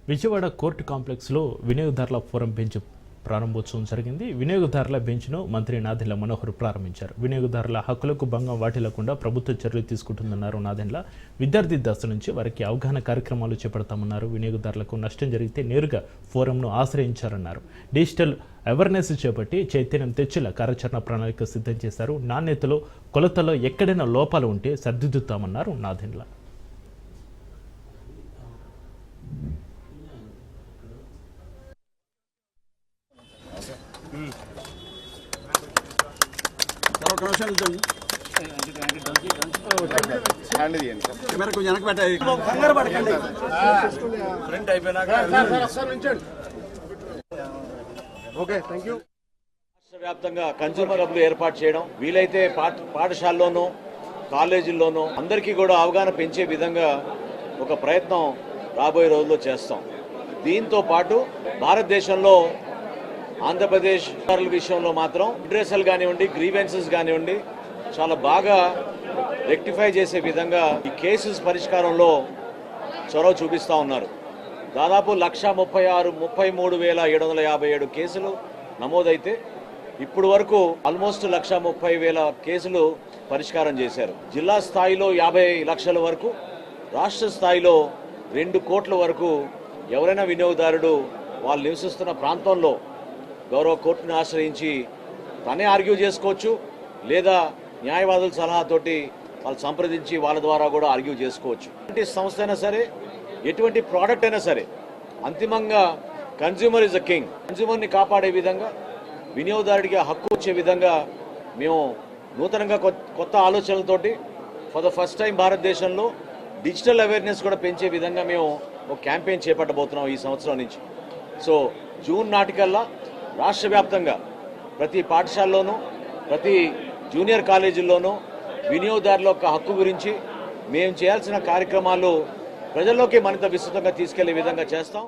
Vijayawada court కాంప్లెక్స్లో వినియోగదారుల forum bench ప్రారంభోత్సవం జరిగింది. వినియోగదారుల బెంచ్ను మంత్రి నాదెండ్ల మనోహర్ ప్రారంభించారు. వినియోగదారుల హక్కులకు భంగం వాటిల్లకుండా ప్రభుత్వ చర్యలు తీసుకుంటుందన్నారు నాదెండ్ల. విద్యార్థి దశ నుంచి వారికి అవగాహన కార్యక్రమాలు చేపడతామన్నారు. వినియోగదారులకు నష్టం జరిగితే నేరుగా ఫోరంను ఆశ్రయించారన్నారు. డిజిటల్ అవేర్నెస్ చేపట్టి చైతన్యం తెచ్చేలా కార్యాచరణ ప్రణాళిక సిద్ధం చేశారు. నాణ్యతలో కొలతలో ఎక్కడైనా లోపాలు ఉంటే సరిదిద్దుతామన్నారు నాదెండ్ల. వ్యాప్తంగా కన్స్యూమర్ హబ్లు ఏర్పాటు చేయడం, వీలైతే పాఠశాలలోనూ కాలేజీల్లోనూ అందరికీ కూడా అవగాహన పెంచే విధంగా ఒక ప్రయత్నం రాబోయే రోజుల్లో చేస్తాం. దీంతో పాటు భారతదేశంలో ఆంధ్రప్రదేశ్ విషయంలో మాత్రం అడ్రెస్లు కానివ్వండి, గ్రీవెన్సెస్ కానివ్వండి చాలా బాగా రెక్టిఫై చేసే విధంగా ఈ కేసెస్ పరిష్కారంలో చొరవ చూపిస్తూ ఉన్నారు. దాదాపు 1,33,757 కేసులు నమోదైతే ఇప్పుడు వరకు ఆల్మోస్ట్ 1,30,000 కేసులు పరిష్కారం చేశారు. జిల్లా స్థాయిలో 50 లక్షల వరకు, రాష్ట్ర స్థాయిలో 2 కోట్ల వరకు ఎవరైనా వినియోగదారుడు వాళ్ళు నివసిస్తున్న ప్రాంతంలో గౌరవ కోర్టును ఆశ్రయించి తనే ఆర్గ్యూ చేసుకోవచ్చు, లేదా న్యాయవాదుల సలహాతోటి వాళ్ళు సంప్రదించి వాళ్ళ ద్వారా కూడా ఆర్గ్యూ చేసుకోవచ్చు. ఎటువంటి సంస్థ అయినా సరే, ఎటువంటి ప్రోడక్ట్ అయినా సరే, అంతిమంగా కన్స్యూమర్ ఇస్ అ కింగ్. కన్స్యూమర్ని కాపాడే విధంగా, వినియోగదారుడికి హక్కు వచ్చే విధంగా మేము నూతనంగా కొత్త ఆలోచనలతోటి ఫర్ ద ఫస్ట్ టైం భారతదేశంలో డిజిటల్ అవేర్నెస్ కూడా పెంచే విధంగా మేము ఒక క్యాంపెయిన్ చేపట్టబోతున్నాం ఈ సంవత్సరం నుంచి. సో జూన్ నాటికల్లా రాష్ట్ర వ్యాప్తంగా ప్రతి పాఠశాలలోనూ, ప్రతి జూనియర్ కాలేజీల్లోనూ వినియోగదారుల యొక్క హక్కు గురించి మేము చేయాల్సిన కార్యక్రమాలు ప్రజల్లోకి మరింత విస్తృతంగా తీసుకెళ్లే విధంగా చేస్తాం.